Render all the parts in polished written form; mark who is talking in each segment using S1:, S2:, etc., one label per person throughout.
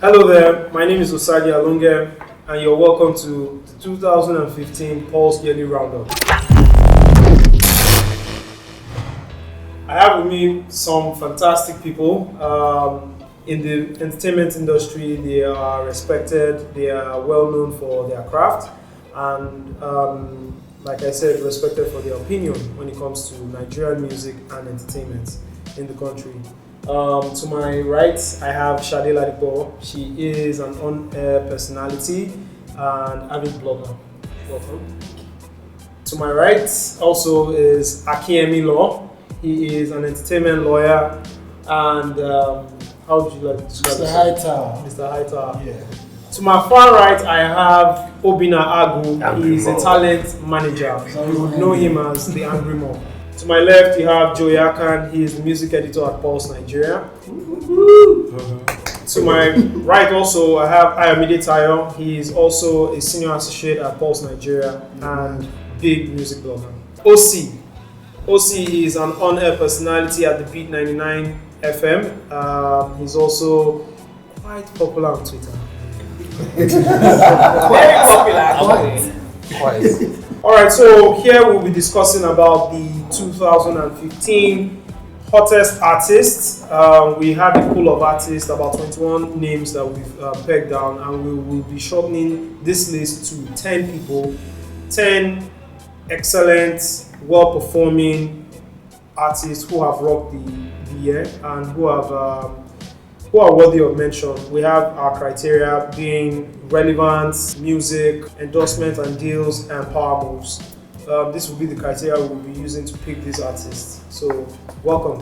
S1: Hello there, my name is Osagie Alonge, and you're welcome to the 2015 Pulse Yearly Roundup. I have with me some fantastic people in the entertainment industry. They are respected, they are well known for their craft, and like I said, respected for their opinion when it comes to Nigerian music and entertainment in the country. To my right, I have Ladipo. She is an on-air personality and avid blogger. Welcome. To my right also is Akinyemi Ayinoluwa. He is an entertainment lawyer and how would you like to describe
S2: Mr. Hightower.
S1: Mr. Hightower.
S2: Yeah.
S1: To my far right, I have Agwu. He is a talent manager. You would know him as the Angry Mo. To my left, you have Joey Akan. He is the music editor at Pulse Nigeria. To my right also, I have Ayomide Tayo. He is also a senior associate at Pulse Nigeria and big music blogger. Osi is an on-air personality at the Beat 99 FM. He's also quite popular on Twitter.
S3: Very popular, actually.
S1: Quite. Alright, so here we'll be discussing about the 2015 hottest artists. We have a pool of artists, about 21 names that we've pegged down, and we will be shortening this list to 10 people, 10 excellent, well-performing artists who have rocked the year and who are worthy of mention. We have our criteria being relevance, music, endorsement and deals, and power moves. This will be the criteria we will be using to pick these artists. So, welcome.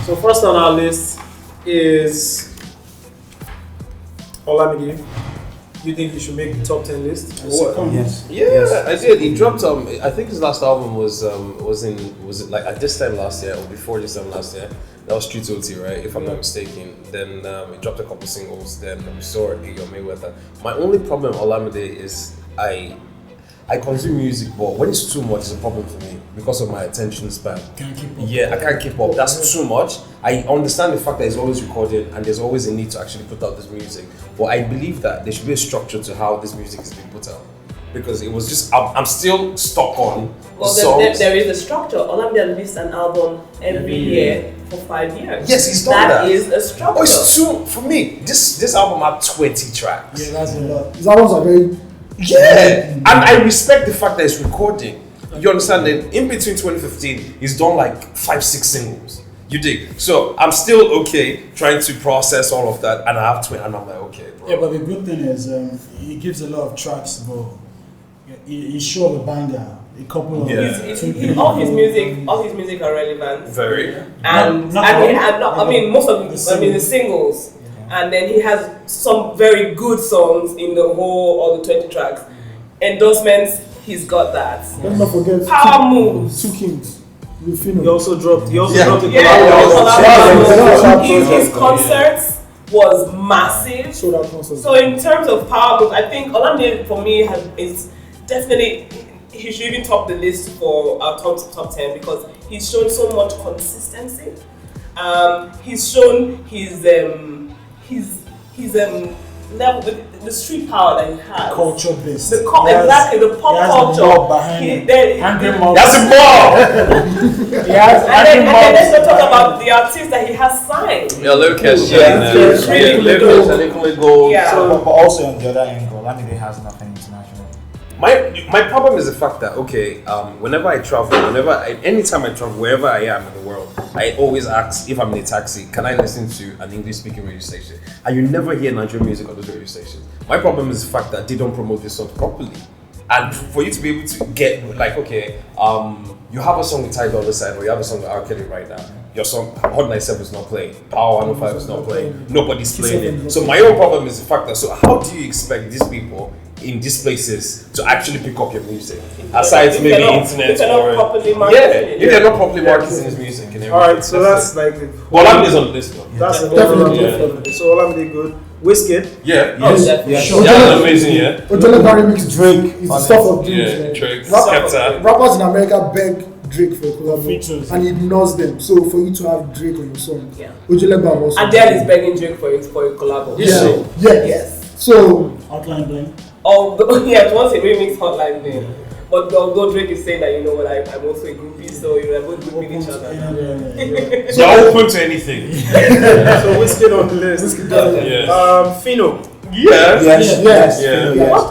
S1: So first on our list is Olamide. Do you think you should make the top 10 list?
S4: Yes. I did. He dropped. I think his last album was it like at this time last year or before this time last year? That was Street OT, right? If I'm not mistaken. Then he dropped a couple singles. Then we saw Igor Mayweather. My only problem with Olamide is I consume music, but when it's too much, it's a problem for me because of my attention span.
S2: Can't keep up.
S4: Yeah, I can't keep up. That's too much. I understand the fact that he's always recording and there's always a need to actually put out this music. But I believe that there should be a structure to how this music is being put out. Because it was just, I'm still stuck on songs.
S3: There is a structure. Olamide released an album every year for 5 years.
S4: Yes, he's done that.
S3: That is a structure.
S4: Oh, it's too, for me, this album had 20 tracks.
S2: Yeah, that's a lot. His albums are very...
S4: Yeah, and I respect the fact that he's recording. You understand that in between 2015, he's done like 5-6 singles. You dig? So I'm still okay trying to process all of that, and I have 20, and I'm like, okay, bro.
S2: Yeah, but the good thing is he gives a lot of tracks, but he's sure of a banger. A couple of
S3: all his music are relevant.
S4: Very.
S3: And most of the singles. And then he has some very good songs in the whole of the 20 tracks. Endorsements, he's got that.
S2: Let's not forget
S3: Power Moves.
S2: Two Kings.
S1: He also dropped a
S3: His concerts was massive. So in terms of Power Moves, I think Olamide for me is definitely, he should even top the list for our top 10 because he's shown so much consistency. He's shown his level, the street power that he has.
S2: Culture based.
S3: Exactly, the pop culture.
S4: That's a ball!
S3: And then let's not talk about the artists that he has signed.
S4: Yeah, Lucas.
S5: But also on the other angle, Olamide has nothing international.
S4: My problem is the fact that whenever I travel, anytime I travel, wherever I am in the world, I always ask if I'm in a taxi, can I listen to an English-speaking radio station? And you never hear Nigerian music on those radio stations. My problem is the fact that they don't promote this song properly. And for you to be able to get you have a song with Ty Dolla $ign or you have a song with R. Kelly right now. Your song Hot 97 is not playing, Power 105 is not playing, nobody's playing it. So my own problem is the fact that, so how do you expect these people in these places to actually pick up your music? Aside maybe internet
S3: if they're not properly marketing
S4: if they're not properly marketing his music and everything.
S1: Alright, so that's like
S4: Olamide is on the list though.
S1: That's definitely. So Olamide good. Wizkid.
S4: Yeah.
S3: Yes.
S4: Amazing. Yeah.
S2: Ojole Barry mix Drake. It's the stuff of
S4: Drake.
S2: Rappers in America beg
S6: Drake for a collab,
S2: Features.
S6: and he ignores them. So for you to have Drake on your song,
S3: Yeah.
S6: Ojulegba also.
S3: Adele is begging Drake for a collab.
S6: Yeah. Yes. So
S2: Outline blank.
S3: Although yeah, it was a remix hotline thing. But although Drake is saying that, you know what, I'm also a groupie, so you're both grouping each other.
S4: They're open to anything.
S1: So Wizkid on the list.
S4: Yes.
S1: Fino.
S5: Yes.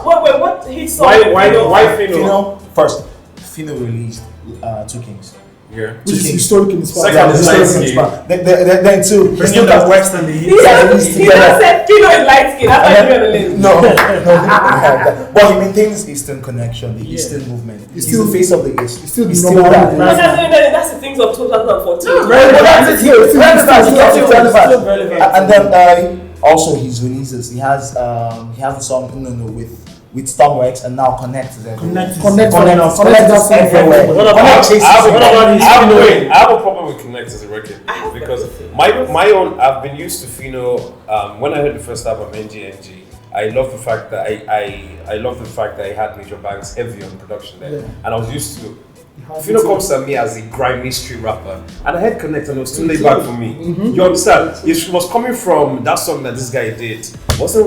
S3: What hit song?
S1: Why Fino?
S5: Fino first. Fino released Two Kings.
S4: Yeah.
S6: which is historic in the spot.
S4: Second is light
S5: Then two.
S2: Bringing the West and the East.
S3: He just said Fino is light skin. That's why you're on the list.
S5: No. But he maintains Eastern connection, the Eastern movement. He's
S6: still
S5: the face of the East.
S6: He's still
S5: He's
S6: the
S5: still
S6: number
S5: that.
S6: one.
S3: That's the things of 2014.
S5: Relevant. And then also his releases. He has a song with Stormworks and now Connect is everywhere.
S6: Connect is
S5: everywhere.
S4: I have a problem with Connect as a record because my own. I've been used to Fino. When I heard the first album NG, I love the fact that I love the fact that he had Major Banks heavy on production there, and I was used to. Fino comes to me as a grimy street rapper, and I had Connect, and it was too laid back for me. You understand? It was coming from that song that this guy did. What's the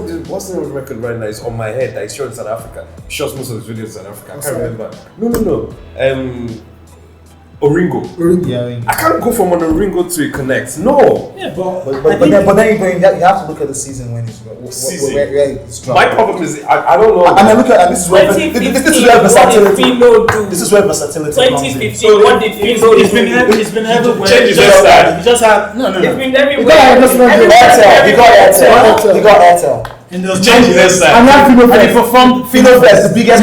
S4: record right now? It's On My Head that he's shot in South Africa. He shots most of his videos in South Africa. I can't remember. No. Oringo.
S5: Yeah,
S4: I can't go from an Oringo to a Connect. No.
S2: Yeah,
S5: but then you have to look at the season when it's where it's dropped.
S4: My problem is I don't know.
S5: And I look at this is where versatility. This is where versatility comes in.
S3: 2015. What did Fino do?
S2: It's been everywhere.
S4: Change his hairstyle.
S2: He just had
S3: It's been everywhere.
S5: He got Airtel.
S2: in those
S4: Change his hairstyle.
S6: And that Fino
S2: and he
S6: Fest.
S2: performed
S5: Fino Fest, the biggest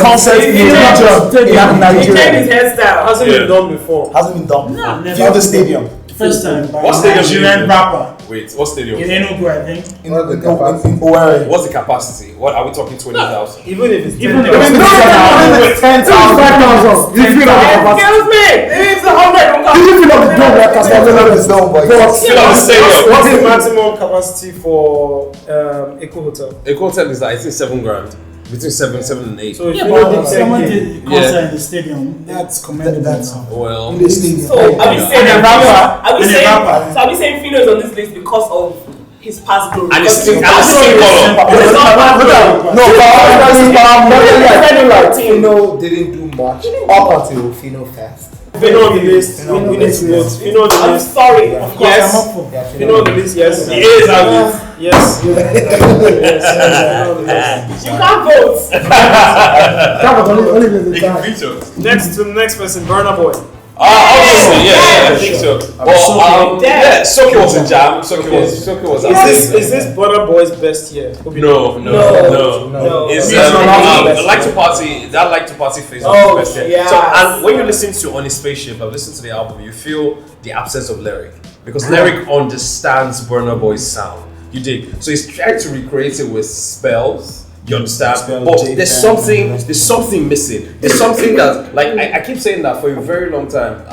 S5: concert in Nigeria.
S3: He changed his hairstyle.
S1: Hasn't been done before.
S5: Hasn't been done.
S2: No, never.
S5: Feel the stadium.
S2: First time by
S4: What stadium do you
S2: Nigerian
S4: do?
S2: rapper
S4: Wait, what stadium?
S2: in Enugu, I think.
S5: In Owerri.
S4: What's the capacity? What are we talking? 20,000.
S1: Even if it's
S2: Even
S1: 10,000.
S2: if it's
S5: 10,000.
S6: You feel like
S3: Excuse me. It's 100.
S6: you feel like the dog like
S5: It's done, but
S1: What's the maximum capacity for Eco Hotel?
S4: A hotel is I think $7,000. Between 7 and 8.
S1: So if
S2: Yeah,
S1: you
S2: but
S1: know
S2: someone
S1: the
S2: did concert in the stadium. That's commendable. now.
S4: Well,
S5: in the stadium.
S3: So are we saying
S2: And a rapper.
S3: Are we
S2: And a
S3: saying?
S2: rapper.
S3: So are we saying Fino is on this list because of his past glory?
S4: and it's skin
S3: Because
S4: color.
S3: it's not past glory.
S5: Fino didn't do much up until Fino Fest.
S1: Fino on the list. We need to vote. Fino on the
S3: I'm
S1: list.
S3: sorry.
S2: Of course,
S1: Yes.
S2: I'm up for.
S1: Fino on the list. Yes.
S4: He is on it.
S1: Yes.
S3: You can't vote.
S1: Next to the next person, Burna Boy.
S4: Obviously, yeah, I think so. Well,
S3: Damn.
S4: yeah, Soki was a jam. Soki was.
S1: Is this Burna Boy's best year?
S4: No. It's I like to party. That like to party phase of
S3: Oh,
S4: his best year.
S3: yes.
S4: So, and when you listen to On a Spaceship, I've listened to the album, you feel the absence of lyric because lyric understands Burna Boy's sound. You dig? So he's trying to recreate it with spells. You understand? But there's something missing. There's something that, like, I keep saying that for a very long time.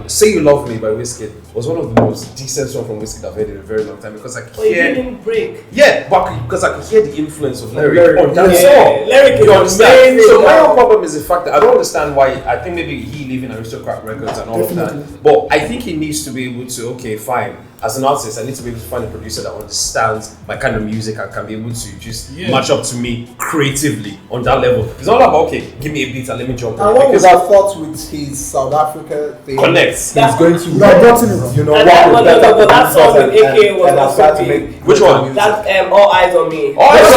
S4: Say You Love Me by Wizkid was one of the most decent songs from Wizkid I've heard in a very long time because I could
S3: But he
S4: hear.
S3: didn't break.
S4: Yeah, but because I could hear the influence of lyric on that
S3: Yeah,
S4: song.
S3: lyric is
S4: You understand?
S3: amazing.
S4: So my own problem is the fact that I don't understand why. I think maybe he leaving Aristocrat Records and all of that. But I think he needs to be able to. Okay, fine. As an artist, I need to be able to find a producer that understands my kind of music and can be able to just match up to me creatively on that level. It's not about okay, give me a beat and let me jump.
S7: And what was our thought with his South Africa thing?
S4: Connects.
S7: He's going to,
S6: You
S7: know,
S3: And
S7: what
S3: that-
S7: was better
S3: but
S7: for
S3: that
S7: himself
S3: song with AKA was
S7: and
S3: also
S7: start to
S3: big.
S7: make
S4: Which one?
S7: music.
S3: That's All Eyes on Me.
S4: Oh, it's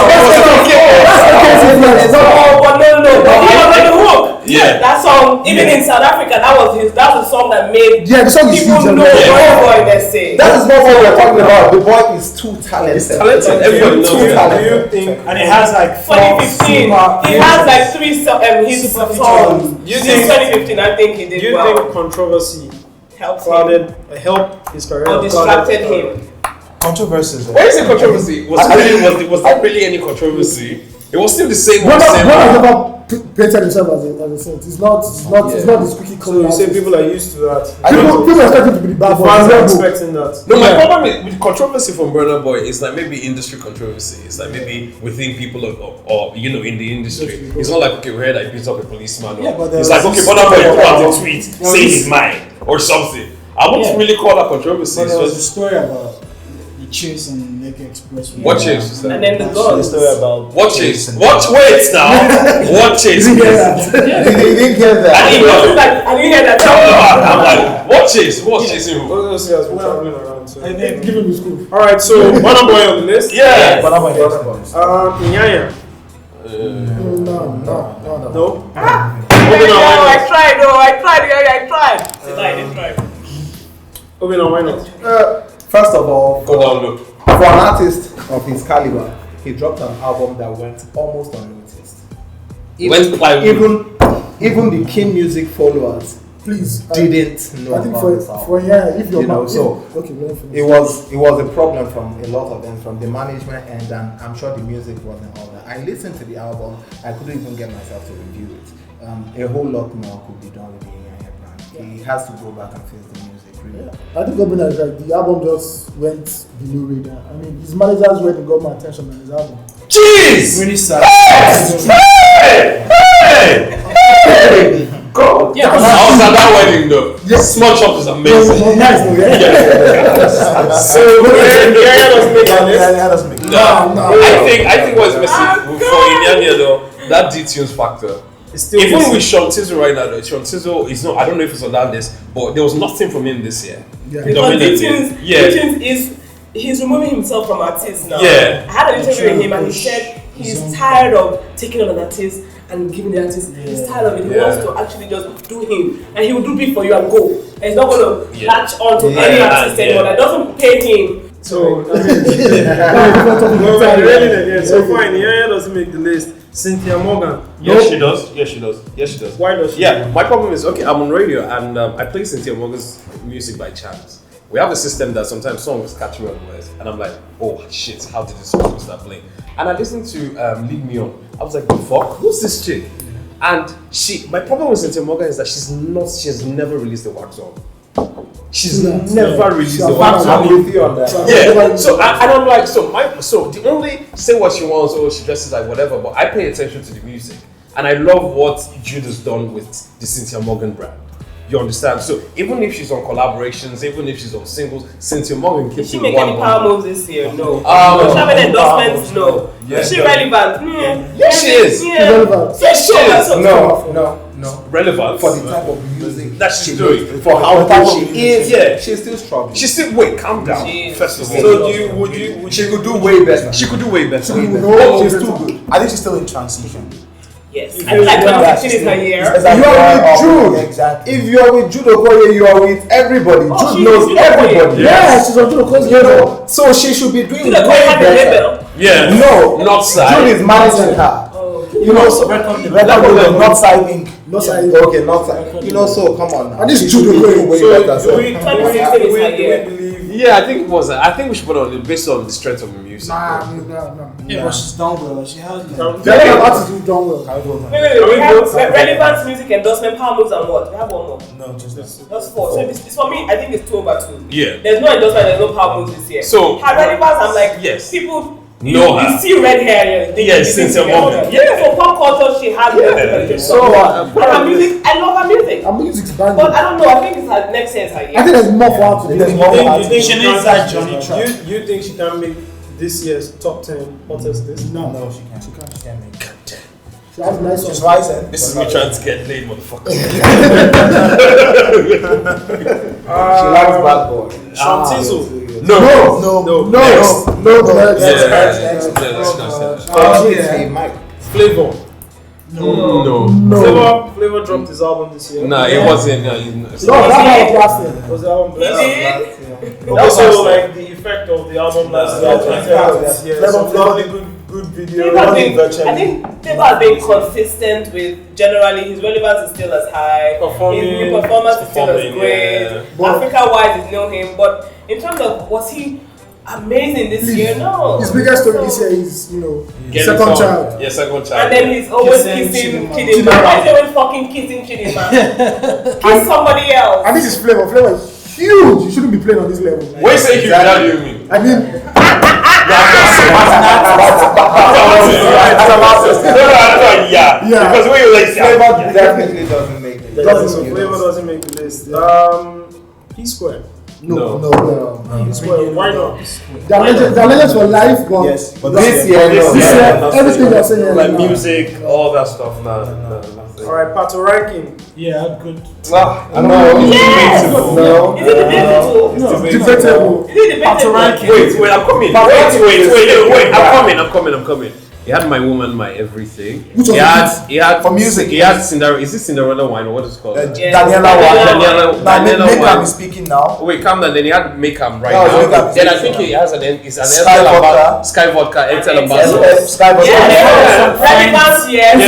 S3: Oh, but no. But he was on the hook.
S4: Yeah.
S3: That song, even in South Africa, that's the song that made
S6: Yeah, the song is
S3: people
S6: huge.
S3: know Burna Boy, let's say.
S7: That is not what we're talking about. The boy is too talented.
S4: Everybody knows
S7: Too
S4: it.
S7: talented.
S2: And it has like
S3: 2015, he has like 3 his
S2: Super
S3: songs.
S1: You
S3: Since
S1: think-
S3: 2015, I think he
S1: Do
S3: did
S1: you
S3: well.
S1: think controversy
S3: Helped him
S1: helped his career?
S3: or distracted him.
S5: Controversies.
S4: Where is the controversy? Was there really any controversy? It was still the same.
S6: Burna painted himself as a saint. It's not the squeaky
S1: So you say people are used to that.
S6: People expect him to be the bad boy.
S1: Fans are expecting that.
S4: No, my problem with controversy from Burna Boy is like maybe industry controversy. It's like maybe within people or you know in the industry. It's not like okay, we heard I beat up a policeman. It's like okay, Burna Boy put out a tweet saying he's mine or something. I wouldn't really call that controversy.
S2: But there was a story about the chase on Lake Expressway.
S4: What chase?
S3: And then the guns.
S5: story about
S4: What chase? What? Wait now. What chase?
S5: You didn't get that.
S4: I didn't know.
S3: I didn't hear that.
S4: I'm like, what chase? What chasing who?
S1: Osagie has been traveling around. So.
S6: And then give him the school.
S1: All right, so Burna Boy on the list.
S4: Yeah.
S5: But I'm like,
S1: Inyanya.
S6: No.
S1: No.
S3: I tried. I didn't try.
S1: Obinna, why not?
S7: First of all,
S4: Go down low.
S7: for an artist of his caliber, he dropped an album that went almost unnoticed.
S4: Went plywood.
S7: Even the King Music followers
S6: Please.
S7: didn't know
S6: I think
S7: about this album.
S6: for if you're
S7: You know,
S6: not
S7: so
S6: okay, let me finish.
S7: It was a problem from a lot of them, from the management end, and I'm sure the music wasn't all that. I listened to the album, I couldn't even get myself to review it. A whole lot more could be done with the Inyanya brand. He has to go back and fix the music, really.
S6: I think Obinna is right. The album just went below radar. I mean, his managers went and got more attention than his album.
S4: Jeez!
S2: Really sad.
S4: Hey! God!
S3: Yeah,
S4: I was at that wedding though. Small Chops is amazing.
S6: Nice, no,
S1: So Inyanya doesn't make the list.
S4: No. I think what's missing for Inyanya though, that D-Tunes factor. Even with Sean Tizzle right now, though, Sean Tizzle is not. I don't know if it's on that list, but there was nothing from him this year.
S3: Because he's removing himself from artists now.
S4: Yeah.
S3: I had an interview with him and he said he's tired of taking on an artist and giving the artist. He's tired of it. He wants to actually just do him, and he will do beat for you and go. And he's not going to latch on to any artist anymore that doesn't pay him.
S1: So so fine, Inyanya doesn't make the list. Cynthia Morgan.
S4: Yes, she does.
S1: Why does she?
S4: Yeah, my problem is okay. I'm on radio and I play Cynthia Morgan's music by chance. We have a system that sometimes songs catch me unawares, and I'm like, oh shit, how did this song start playing? And I listened to Lead Me On. I was like, the fuck, who's this chick? And my problem with Cynthia Morgan is that she has never released a wax song. She's never released a wax song.
S7: I'm with you on that.
S4: Yeah. So I'm like, so the only say what she wants, or she dresses like whatever, but I pay attention to the music, and I love what Jude's done with the Cynthia Morgan brand. You understand? So even if she's on collaborations, even if she's on singles, Cynthia Morgan keeps
S3: Did she make any power moves this year? No. Does she have any endorsements? No.
S4: Yeah.
S3: Is she relevant?
S4: Yes, she is.
S3: Yeah.
S6: relevant.
S3: Yes, she is.
S7: No.
S4: Relevant
S7: For the type of music
S4: that she's doing.
S7: for how good she is,
S4: Yeah.
S7: she's still struggling.
S4: She's still calm down. First of all.
S1: So would you
S7: She could do way better.
S4: She could do way better.
S7: No, she's too good.
S5: I think she's still in transition.
S3: Yes. I feel like 2016 is her year.
S7: You are with Jude.
S5: Exactly.
S7: If you are with Jude Okoye, you are with everybody.
S3: Oh,
S7: Jude
S3: she's
S7: knows
S3: with
S7: everybody.
S6: Yeah, she's on Jude
S7: You know, so she should be doing
S3: Jude
S7: way
S3: Okoye had a
S7: better.
S3: label.
S4: Yeah.
S7: No,
S4: Not side.
S7: Jude is managing her. You know, so
S5: Record label, not side ink.
S6: not side.
S7: okay, not that. You know, so come on now.
S6: And this
S7: She
S6: Jude
S7: should be
S6: Okoye.
S7: doing way better.
S1: do we
S3: 2016 is her year.
S1: believe?
S4: Yeah, I think it was. I think we should put on it based on the strength of the music.
S6: No.
S2: Yeah, but she's done well. She has.
S6: There are artists who've done well.
S3: Wait. We have relevant music endorsement, power moves, and what? We have one more.
S5: No, just this.
S3: That's four. So it's for me, I think it's 2/2.
S4: Yeah.
S3: There's no endorsement, there's no power moves this year.
S4: So-
S3: her relevance, I'm like,
S4: Yes.
S3: people.
S4: Know her.
S3: You see red hair.
S4: Yes, Cynthia Morgan.
S3: Yeah, for pop culture, she has.
S4: So,
S3: and her music, I love her music.
S6: Her music's banging.
S3: But I don't know. I think it's her next year is her year.
S6: I think there's more for her to do.
S5: There's more for her
S1: You
S5: to
S1: think
S2: She
S1: she
S2: needs
S1: can-
S2: that Johnny track.
S1: You think she can make this year's top 10 hottest list?
S6: No,
S5: No, she can't. She can't make it.
S6: she has nice
S5: She's
S6: songs.
S5: rising.
S4: This is me trying to get laid, motherfucker.
S7: She likes bad boy.
S1: Sean Tizzle.
S4: No.
S7: Hey, Mike.
S1: Flavor.
S4: No.
S1: Flavor dropped his album this year.
S4: Nah, it wasn't.
S6: No, that's not last year.
S1: Was the album
S3: He
S1: blessed?
S3: did.
S1: Also, like the effect of the album last year.
S6: Yeah.
S1: Some lovely good video.
S3: Flavor has been, I think Flavor has been consistent with generally his relevance is still as high.
S1: Performing,
S3: his performance is still as
S4: performing,
S3: great.
S1: yeah.
S3: Africa wise is know him, but in terms of was he amazing this year. No.
S6: His biggest story this year is,
S4: Get
S6: second
S4: it
S6: child.
S4: on. Yeah, second child.
S3: And then he's always kissing Chidinma. Why is he always fucking kissing Chidinma? Kiss somebody else.
S6: And this is Flavor. Flavor is huge. You shouldn't be playing on this level.
S4: What you say huge? How do you mean?
S6: I mean,
S4: Yeah. Because when you like
S7: Flavor definitely doesn't make it.
S1: Flavor doesn't make the list. P-Square.
S6: no.
S1: P-Square. Why not?
S6: They're legends for life, but
S5: Yes, but
S7: This year,
S6: everything they're saying here
S4: like
S6: now.
S4: music, all that stuff. No.
S1: All right, Pato ranking.
S2: Yeah, good.
S4: I know.
S3: Yes!
S7: No.
S3: Is it debatable?
S6: Debatable.
S3: Is it debatable?
S4: Wait, I'm coming. Wait, I'm coming. He had My Woman, My Everything. He had
S5: For music,
S4: He had Cinderella. Is it Cinderella Wine or what is it called?
S5: Daniela
S4: Daniela
S5: Make
S4: Wine.
S5: is speaking now.
S4: Wait, calm down. Then he had Make 'em right
S5: No,
S4: now.
S5: Make 'em is
S4: Then I
S5: speaking
S4: think he has it's an
S5: Sky
S4: Airtel
S5: Vodka.
S4: ambassador. Sky Vodka, Airtel ambassador.
S5: Sky Vodka.
S3: Yeah. Relevance, yes.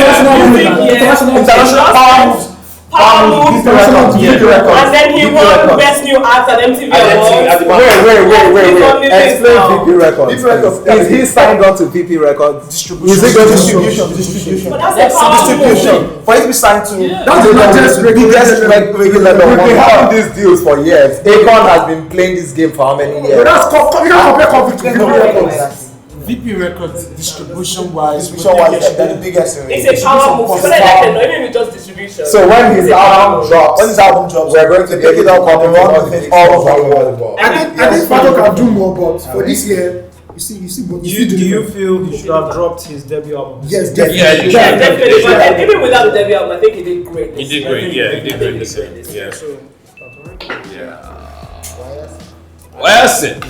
S5: International power moves.
S3: Power moves. And then he won Best New Act at MTV Awards.
S7: Wait. Explain VP Records. Is he signed on to VP Records?
S5: Distribution.
S7: Is it going to
S5: Distribution.
S3: But that's a power
S5: Distribution.
S3: move.
S5: For it to be signed to
S6: That's the largest
S5: regular
S7: We've been having these deals for years. Akon has been playing this game for how many years?
S6: But that's you can't compare conflict to video records.
S2: VP Records distribution wise.
S5: They're the biggest.
S3: It's a power move. But I don't even just distribution.
S7: So when his album drops,
S5: When his album drops,
S7: we're going to
S5: pick it up and run with it all over the world.
S6: I think Pato can do more, but for this year, you see, but
S1: Do you feel he should have dropped his debut album?
S6: Yes,
S4: Yeah,
S6: definitely.
S3: Yeah, definitely. But then even without the debut album, I think he did great.
S4: He did great. Yeah, he did great this year. Yeah.
S1: So, Pato ranking.
S4: Yeah. Well, that's it.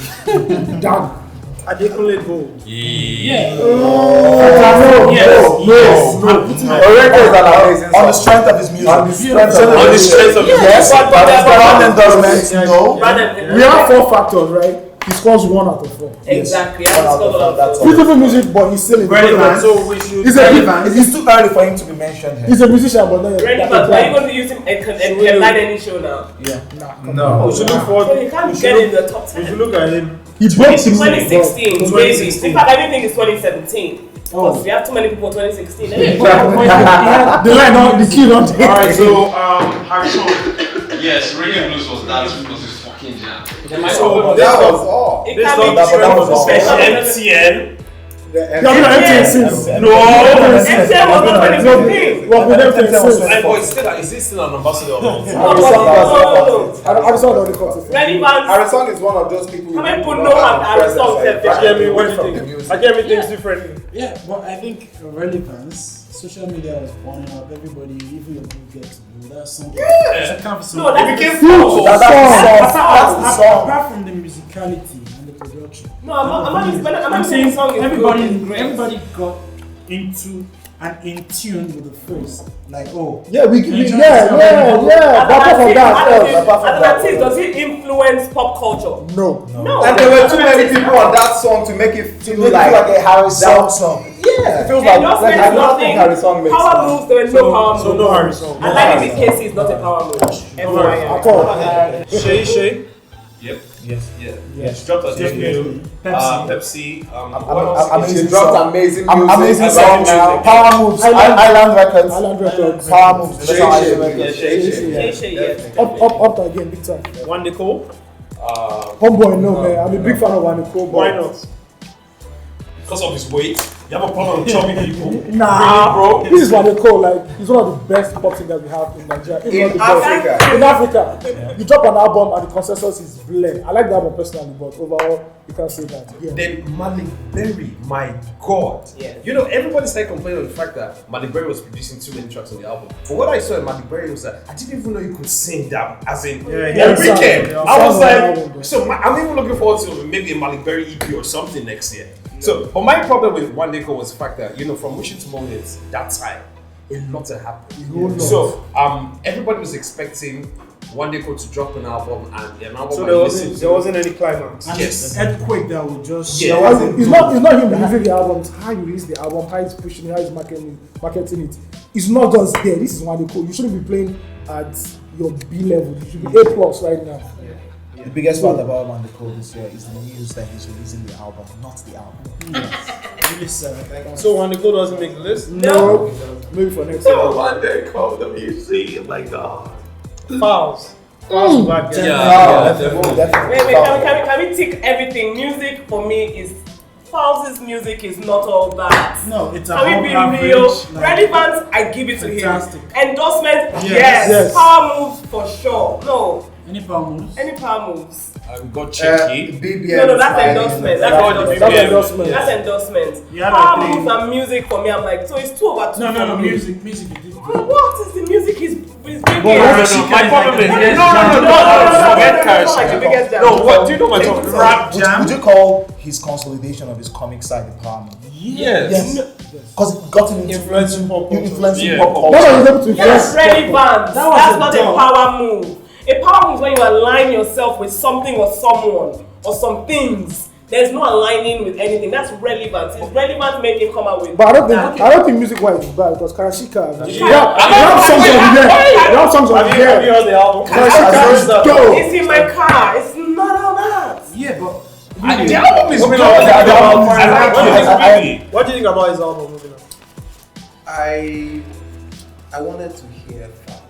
S6: Done.
S1: Adekunle Gold.
S2: Yes.
S7: Oreto is an amazing
S5: On the
S7: song.
S5: strength of his music.
S7: On the strength of
S4: On the strength of
S5: Yes,
S3: But
S5: brand endorsements, no.
S6: We have 4 factors, right? He scores 1 out of 4.
S3: Exactly.
S5: One out of four, that's all.
S6: Beautiful music, but he's still in the
S1: Relevant. So we should.
S6: He's
S5: It's too early for him to be mentioned here.
S6: He's a musician, but not
S3: Relevant. Are you going to use him and headline any show now?
S7: No.
S1: We should look
S3: So
S1: forward.
S3: he can't
S1: We
S3: get
S1: should
S3: in the top
S1: We
S3: 10.
S1: should look at him.
S6: he broke the
S3: 2016, maybe.
S1: 2016.
S3: In fact, I don't think it's 2017. Because we have too many people 2016.
S6: The line on the key on
S1: All right. So Harrison.
S8: Yes, Reggae Blues was that because it's fucking jam.
S1: So
S7: That was all.
S3: It
S1: This
S3: can
S1: not
S3: be
S5: that- but that was all.
S4: MTN.
S6: Yeah, we don't MTN since.
S4: No.
S3: MTN was not 2016.
S6: Well, we never since.
S4: Is this still an ambassador?
S3: No.
S6: I saw the contest.
S3: Relevant.
S7: Harrison is one of those people.
S3: How many people know Harrison?
S1: Akemi, what do you think? Akemi thinks differently.
S2: Yeah, but I think relevance. Social media was burning up. Everybody, even your group gets to do that song.
S3: No, that became
S5: That's the song.
S2: Apart from the musicality and the production.
S3: No, I'm not saying song is
S2: everybody got into and in tune with the phrase. Like, oh,
S6: Yeah,
S2: As
S6: apart from that,
S3: As an artist, does it influence pop culture?
S6: no.
S3: No.
S7: And there were too many people on that song to make it feel
S5: Like
S7: like
S5: a Harrison song.
S7: yeah, it feels like
S3: Endorsement
S7: I
S3: is
S7: don't think Harrison makes
S3: Power
S7: sense.
S3: moves, there is no power
S1: So
S3: move.
S1: no Harrison.
S3: And that in the case is not a power move.
S6: At all.
S1: Shay.
S4: Yep. Yes. Dropped a debut. Pepsi.
S7: She dropped amazing music.
S5: Amazing song now. Power moves. Island Records.
S6: Island Records.
S5: Power moves.
S7: Shay,
S5: That's
S7: Shay,
S5: how Island Records.
S3: Yes.
S6: Up again, big time.
S1: One Nicole.
S6: Homeboy, no man. I'm a big fan of One Nicole.
S1: Why not?
S4: Because of his weight. You have a problem with chubby people.
S6: Nah,
S4: Bro.
S6: This is One Nicole. Like, he's one of the best pop singers we have in Nigeria. If
S7: In
S6: not the best.
S7: Africa.
S6: In Africa. You drop an album and the consensus is blend. I like the album personally, but overall, you can't say that. Yeah.
S4: Then Malik Berry, my God.
S3: Yeah.
S4: You know, everybody started complaining on the fact that Malik Berry was producing too many tracks on the album. But what I saw in Malik Berry was that I didn't even know you could sing that. As in,
S1: Yeah,
S4: weekend.
S6: yeah.
S4: I was
S6: Sound
S4: like,
S6: album,
S4: so I'm even looking forward to maybe a Malik Berry EP or something next year. So, but my problem with One Day was the fact that, you know, from Wishing to Moments, that time, a lot had happened. So, everybody was expecting One Day to drop an album and an album.
S1: So there wasn't any climax.
S2: and
S4: Yes.
S2: the earthquake that would just.
S4: Yeah.
S6: It's not him releasing the album, it's how you release the album, how he's pushing it, how he's marketing it. It's not just there. This is One Day. You shouldn't be playing at your B level. You should be A+ right now.
S5: The biggest part about Mandeko this year is the news that he's releasing the album, not the album.
S2: Really sad.
S1: So Mandeko doesn't make the list?
S6: No. Maybe for next year.
S7: Mandeko, the music, my God.
S1: Fouls. Fouls back there.
S3: Wait, can we tick everything? Music for me is Fouls' music is not all that.
S2: No, it's a
S3: Can we be
S2: average,
S3: real?
S2: like,
S3: Relevance, I give it
S2: fantastic.
S3: to him. Endorsement,
S2: Yes.
S3: yes. Power moves for sure. No.
S2: Any power moves?
S3: Any power moves.
S4: We got Checky.
S7: BBM.
S3: No, that's endorsement. That's
S1: endorsement.
S3: That's endorsement.
S2: Yeah,
S3: Power
S2: like
S3: moves and music for me, I'm like, so it's 2/2.
S2: No,
S3: for me.
S2: music.
S3: Well, what is the music? He's big.
S4: My problem is forget Karashika. No, what do you know my problem?
S2: Rap jam.
S5: Would you call his consolidation of his comic side the power move?
S4: Yes.
S5: Because it got him into
S1: Influencing pop culture.
S5: influencing
S4: Yeah.
S5: pop
S6: No
S5: culture.
S6: one is able to
S3: That's
S6: influence.
S3: relevant.
S2: That was
S3: That's
S2: a
S3: not
S2: dumb.
S3: a power move. A power move is when you align yourself with something or someone or some things. There's no aligning with anything. That's relevant. It's relevant made him come out with.
S6: But
S3: that.
S6: I don't think music wise is bad because Karashika. You
S3: Yeah.
S6: have songs on the air. You have songs on
S1: Have
S6: the
S1: you
S6: air.
S1: heard the album?
S6: Karashika is dope.
S3: It's in my car. It's not all that.
S2: Yeah, but
S4: The album is good.
S1: What do you think about his album? Moving on.
S7: I wanted to hear Fouls.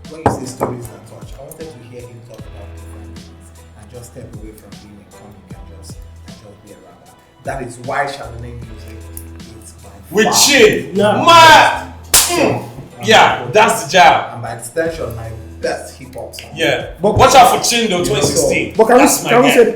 S7: When you say stories and touch, I wanted to hear him talk about different things and just step away from being a comic and just be a rapper. That is why Chardonnay music is my
S4: With
S7: fave.
S4: Chin.
S6: Yeah.
S4: Mad. Yeah, that's the jab.
S7: And by extension, my best hip hop song.
S4: Yeah. But watch out for Chin though, 2016.
S6: But can
S4: That's my
S6: we
S4: guy.
S6: say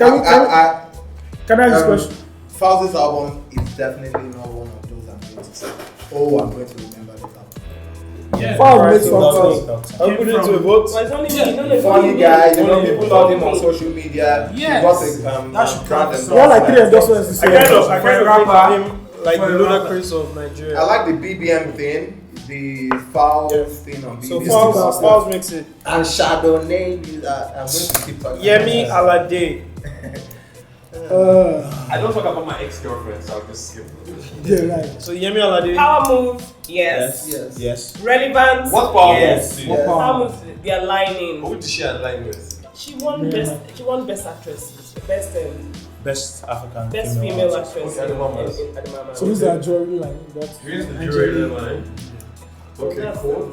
S6: can I ask this question?
S7: Fouls' album is definitely not one of those I'm going to say, oh, I'm going to remember this album.
S2: yeah.
S6: Fouls makes
S1: so
S6: something.
S1: Are we putting it to a vote?
S3: Well, it's only me. You know the
S7: Funny guy, people love him on social media.
S2: Yes.
S7: He got a
S2: That should
S7: brand
S2: count.
S6: You have like 3 endorsements this
S1: I
S6: year.
S1: kind of
S2: For a
S1: think
S2: rapper.
S1: of him like
S2: For
S1: the
S2: a rapper.
S1: Ludacris of Nigeria.
S7: I like the BBM thing, the Fouls thing on
S1: So
S7: BBM.
S1: Fouls makes it.
S7: And Chardonnay, I'm going to keep talking.
S1: Yemi Alade.
S4: I don't talk about my ex-girlfriend, so I'll just skip.
S6: Yeah, right.
S1: So Yemi Alade.
S3: Power move, yes.
S5: Yes.
S3: Relevant,
S4: What power
S3: yes.
S4: moves?
S2: What
S3: Power moves, the aligning.
S4: Who did she align with?
S3: She won best. She won best actress,
S5: Best African
S3: best female actress
S4: Okay,
S3: in Adamama.
S6: So this is a jury line. That's
S4: Here's the jury line. Okay,
S3: That's,
S4: cool.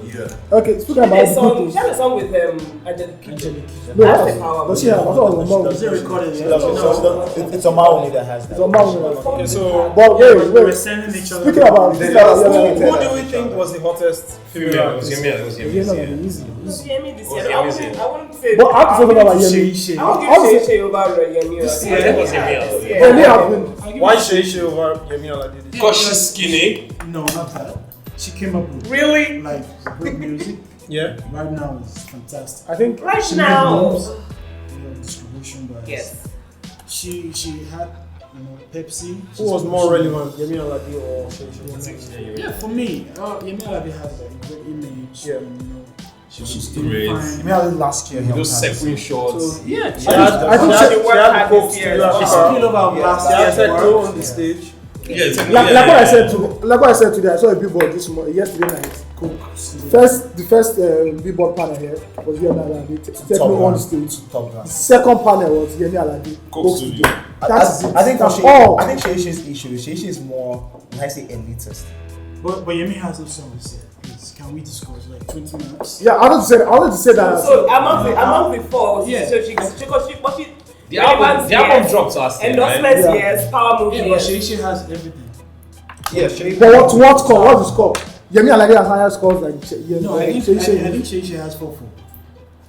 S4: Yeah.
S6: okay. Speaking
S3: She
S6: about
S3: had a
S6: the
S3: song.
S6: good
S3: She had a
S6: things.
S3: song with Angelique.
S6: No,
S3: That's the power.
S6: does she have? I thought it was Omar.
S2: Does it record it?
S5: It's a Maoni that has
S6: It's
S5: that.
S6: Omar.
S1: Okay, so
S6: But
S2: We're
S6: wait.
S2: sending each other.
S6: Speaking about
S7: They
S6: this,
S7: just-
S1: who do we think was the hottest female
S4: Female, it
S1: artist?
S4: was Yemi, it was
S6: yeah, no,
S4: Yemi.
S6: easy.
S3: Yemi this
S4: Oh,
S3: year.
S4: Yemi.
S3: I wouldn't say.
S6: But I have to talk about
S2: Shay,
S6: Yemi.
S2: Shay.
S3: I would
S6: I would
S3: give
S6: say-
S3: Shay over Yemi.
S4: Yeah, it was Yemi.
S3: Yeah.
S6: But me have
S1: Why Shay over Yemi Alade?
S4: Because she's skinny.
S2: No, not that. She came up with
S3: Really?
S2: like great music.
S1: Yeah.
S2: Right now is fantastic.
S6: I think
S3: Right
S2: She made
S3: now.
S2: moves, distribution wise.
S3: Yes.
S2: She had Pepsi.
S1: Who was more relevant, Yemi Alade or Shay?
S2: Yeah, for me, Yemi Alade has a great image.
S1: Yeah.
S2: And, she's
S4: great.
S2: fine.
S5: Maybe I did last year.
S4: Those sequin shorts.
S2: Yeah,
S1: She had
S6: I think
S1: she
S6: she
S3: worked
S1: had
S3: hard
S1: the coke
S3: this
S1: to
S3: year.
S1: do
S2: she
S1: that.
S2: spilled over last
S1: She had
S2: year's
S1: Teklo
S2: work.
S1: on the stage.
S6: like what I said today. I saw a billboard yesterday night.
S2: Cool.
S6: The first billboard panel here was Yemi Alade. Techno on the stage.
S5: Top
S6: The
S5: Gun.
S6: second panel was Yemi Alade.
S4: Coke Studio.
S6: That's it.
S5: I think
S6: That's
S5: Shay,
S6: all.
S5: I think Shay's issue is Shay is more, when I say elitist.
S2: But Yemi has those songs to say. Please, can we discuss like 20 minutes?
S6: Yeah, I wanted to say that.
S3: So among the four,
S2: Yeah.
S3: so she
S4: The album dropped last year, right?
S3: endorsements,
S6: Yeah.
S3: yes, power move,
S2: Yeah, but
S3: yes.
S2: she has everything.
S7: Yeah, Shay.
S6: But what score? What's the score? Yemi Alade has higher scores than Yemi.
S2: No, I think
S6: Shay.
S2: she has 4-4.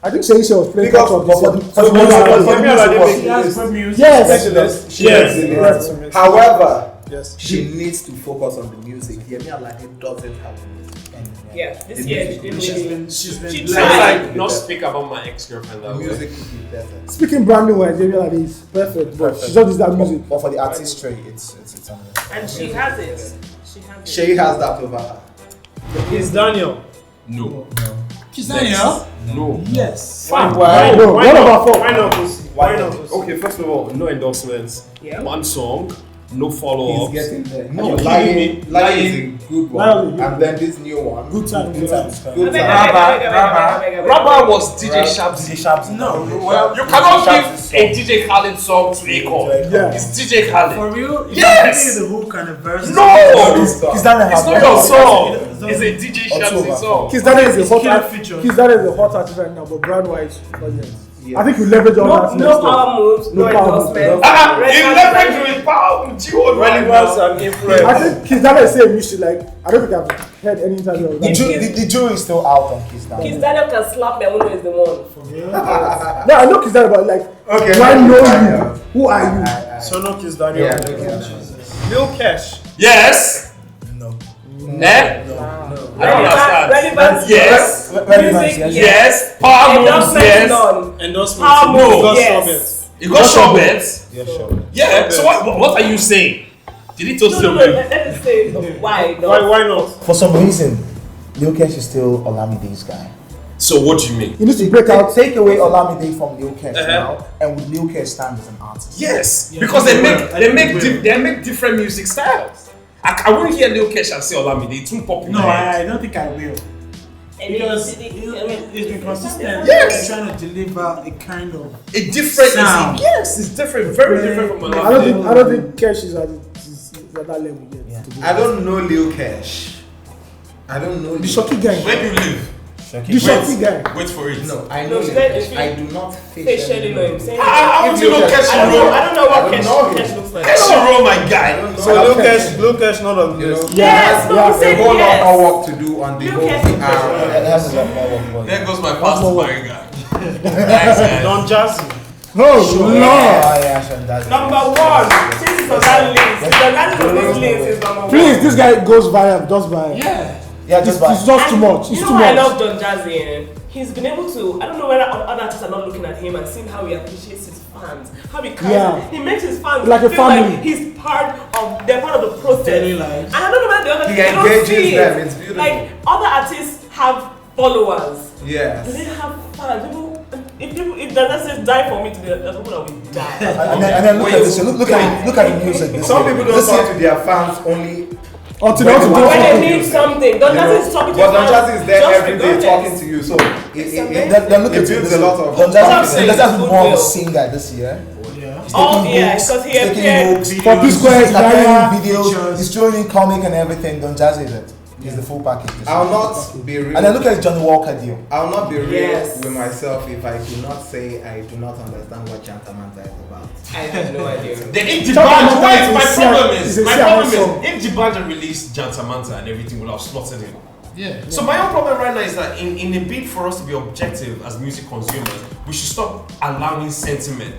S6: I think Shay was playing
S7: Because-
S6: catch up
S5: But for
S6: this
S5: the
S6: year.
S1: Yemi Alade
S2: She
S1: make
S2: has
S1: this.
S2: good music.
S6: Yes.
S1: Yes.
S7: However,
S1: Yes.
S7: she needs to focus on the music. Yemi Alade doesn't have the music.
S3: Yeah, this year she didn't really.
S2: She's been
S3: She
S4: Let's
S3: tried.
S4: like not speak about my ex-girlfriend
S7: The
S4: that way.
S7: music could be better.
S6: Speaking branding wise, Yemi Alade is perfect, but she just does that music.
S5: But for the artistry, it's amazing.
S3: And she has it. She has it.
S7: Shay has that over her.
S1: Is Daniel?
S4: No.
S2: She's Daniel?
S4: No.
S2: Yes.
S1: Why?
S6: No,
S1: Why
S6: one
S1: not?
S6: over four.
S1: Why not? Pussy? Why not? Pussy?
S4: Okay, first of all, no endorsements.
S3: Yeah.
S4: One song. no follow-ups.
S7: He's getting there. No,
S4: Are you
S7: lying
S4: kidding me?
S7: is a good one.
S6: Lying.
S7: And then this new one.
S2: Good time.
S7: Good
S3: I
S7: time.
S3: beg, I beg.
S4: Rabba was DJ Shabzy.
S2: No,
S4: Well, you cannot give a DJ Khaled song to Akon.
S6: Yeah.
S4: It's DJ Khaled.
S2: for real?
S4: Yes!
S2: The hook and the verse.
S4: No!
S5: He's done
S4: It's not your song. It's a DJ Shabzy
S5: October.
S4: song.
S6: Kiss Daniel is a hot
S2: Killer
S6: artist.
S2: feature.
S6: Kiss Daniel is a hot artist right now, but brand wise, not yet. I think you leverage all that.
S3: No power moves, no
S6: No power moves.
S3: endorsement.
S4: In leverage with power,
S1: Relevance and influence.
S6: I think Kiss Daniel is saying music like I don't think I've heard any interview of
S5: The,
S6: that.
S5: the jury is still out on Kiss
S3: Kiss
S5: Daniel.
S3: Daniel can slap me, I won't know he's the one.
S6: No, I know Kiss Daniel, but like,
S7: Okay.
S6: do I know you? Who are you?
S1: So no Kiss Daniel.
S7: Yeah, okay.
S1: Lil Kesh.
S4: Yes.
S5: No.
S4: Eh? I don't understand.
S3: Relevance,
S4: Yes.
S3: Music, yes.
S4: Yes. Power moves,
S3: Endorsement,
S4: yes.
S3: none.
S1: Endorsement.
S3: Power
S4: No.
S3: moves,
S1: Got
S3: yes.
S4: You got Showbet.
S5: Yeah, sure.
S4: Yeah. So what are you saying? Did he toast
S3: No,
S4: you?
S3: let me say why. No.
S1: Why not?
S5: For some reason, Lil Kesh is still Olamide's guy.
S4: So what do you mean?
S6: You need to break out.
S5: Take away Olamide from Lil Kesh
S4: Uh-huh.
S5: now, and with Lil Kesh stand as an artist.
S4: Yes,
S2: Yeah,
S4: because
S2: I
S4: they
S2: think
S4: make different music styles. I won't hear Lil Kesh and say Olamide. It's too popular.
S2: No, I don't think I will. Because
S3: Because
S2: it's been consistent.
S4: Yes.
S2: Trying to deliver a kind of
S4: A different
S2: sound.
S4: Yes, it's different, very different from Olamide.
S6: I don't think Kesh is at that level yet.
S5: Yeah.
S6: to be
S7: I don't know Lil Kesh. I don't know
S6: The
S7: Lil
S6: Shocky gang.
S4: Where do you live?
S6: The Shocky gang.
S4: Wait for it.
S7: No, I
S3: No,
S7: know
S3: she
S7: Lil
S3: said
S7: Kesh.
S3: if
S7: I
S3: you-
S7: do not
S3: facially know him. Saying
S4: I want to know Kesh
S3: I
S4: roll.
S3: don't know what
S7: I don't
S3: Kesh
S7: know him.
S3: looks like.
S4: Kesh roll, my guy.
S1: So Lil Kesh not on
S7: You
S1: this.
S7: know,
S3: Yes, no,
S6: Yeah,
S3: he
S7: a
S3: said
S7: whole lot
S3: yes.
S7: more work to do on the
S3: Lil
S7: whole
S3: Kesh.
S7: PR.
S5: It has a lot more work, but-
S4: There goes my past
S6: more
S4: my guy. Nice, man.
S1: Don Jazzy.
S6: Oh, Lord.
S5: Yeah, sure, that's
S3: Number one, since it's on that list, it's on this list is number one.
S6: Please, this guy goes viral, does viral.
S5: Yeah,
S6: It's
S5: just by.
S6: just too much. It's
S3: You
S6: too
S3: know why I
S6: much.
S3: love Don Jazzy? He's been able to, I don't know whether other artists are not looking at him and seeing how he appreciates his fans, how he cares.
S6: Yeah.
S3: He makes his fans
S6: Like a
S3: feel
S6: family.
S3: like he's they're part of the process.
S2: Daily lives.
S3: And I don't know whether the other
S7: He
S3: they don't
S7: engages
S3: see
S7: them,
S3: it.
S7: it's beautiful.
S3: Like other artists have followers. Do
S7: Yes.
S3: they have fans? If that says die for me today, there's people that will die.
S5: And then look at this. Look at the music. This
S7: Some
S5: year.
S7: people don't
S5: This
S7: talk
S5: year-
S7: to their fans only.
S6: Until they want to do
S3: When they
S6: something.
S3: need something, Don Jazzy is talking to
S7: But Don
S3: his fans
S7: Jazzy is there
S3: just
S7: every day
S3: regardless.
S7: talking to you, so
S5: Then look
S7: it
S5: at
S7: builds
S5: this.
S7: a lot of.
S5: Don
S3: What I'm
S5: Jazzy
S3: saying
S5: is
S3: is
S5: more of a
S3: goodwill.
S5: singer this year.
S2: Yeah.
S5: He's
S3: Oh,
S5: taking
S3: yeah,
S5: books,
S3: because he
S5: he's taking
S3: appeared-
S5: books,
S6: For P-Square,
S5: he's appearing
S6: Yaya.
S5: in videos,
S2: Features.
S5: he's throwing in comic and everything. Don Jazzy is it. He's the full package. this
S7: I'll
S5: year.
S7: not be real.
S5: And then look at Johnny Walker deal.
S7: I'll not be real
S3: Yes.
S7: with myself if I do not say I do not understand what Janta Manta is about.
S3: I have no idea.
S4: The if
S6: Talk about
S4: Jibanja,
S6: that
S4: my
S6: is
S4: problem
S6: a
S4: is
S6: song.
S4: if Jibanja released Janta Manta and everything would have slotted him.
S2: Yeah.
S4: So my own problem right now is that in a bid for us to be objective as music consumers, we should stop allowing sentiment.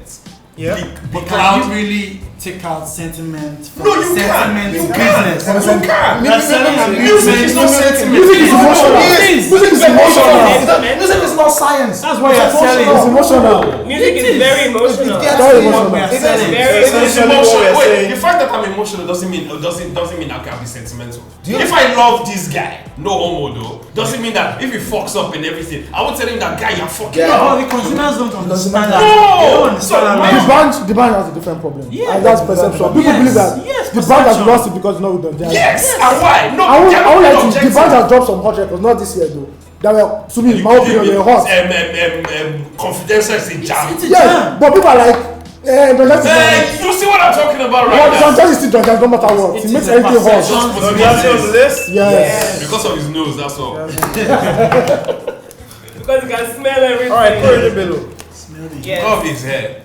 S1: Yeah.
S4: The
S2: But
S4: cloud.
S2: can you really take out sentiment from
S4: No, you
S2: sentiment
S4: can't. You
S2: business?
S4: can't. You can't.
S2: That's sentiment.
S4: Music is not sentiment.
S6: Music is emotional. Music is emotional.
S5: Music is not science.
S2: That's what you're
S6: It's
S2: selling.
S6: emotional.
S3: Music is very emotional.
S5: It gets
S6: Very
S5: to
S6: emotional.
S2: We are
S5: It is
S2: selling.
S3: Very
S4: It's
S1: Essentially what
S4: emotional.
S1: we're
S4: Wait,
S1: saying.
S4: the fact that I'm emotional doesn't mean I can be sentimental.
S5: you-
S4: If I love this guy, no homo though, doesn't mean that if he fucks up and everything, I won't tell him that guy you're fucking
S7: Yeah.
S2: But
S4: up.
S2: the consumers don't understand
S5: No!
S2: that. They don't
S4: So
S2: understand
S4: my-
S2: that.
S6: The band has a different problem.
S2: Yeah.
S6: And that's perception. People
S2: Yes.
S6: believe that
S2: Yes,
S6: the band has
S2: perception.
S6: lost it because it's not with Don Jazzy.
S4: Yes, and why? No,
S6: I won't
S4: they're
S6: like
S4: not
S6: to. The
S4: objective.
S6: band has dropped some hot records, not this year though. That were, to me, in my opinion, they're hot.
S4: Confidential is a jam.
S2: It's a
S6: Yes,
S2: jam.
S6: but people are like, Don Jazzy.
S4: Man, you see what I'm talking about
S6: Don
S4: right now?
S6: Jazzy is still Don Jazzy, no matter what. He
S2: It
S6: makes
S2: is a
S6: everything hot.
S2: perception.
S4: Just put
S1: Don
S4: it
S1: Jazzy
S4: on
S1: on the
S4: this.
S1: list.
S6: Yes.
S4: Because of his nose, that's all.
S3: Because you can smell everything.
S1: Alright, Corey Bello.
S3: Yes.
S4: Of his hair.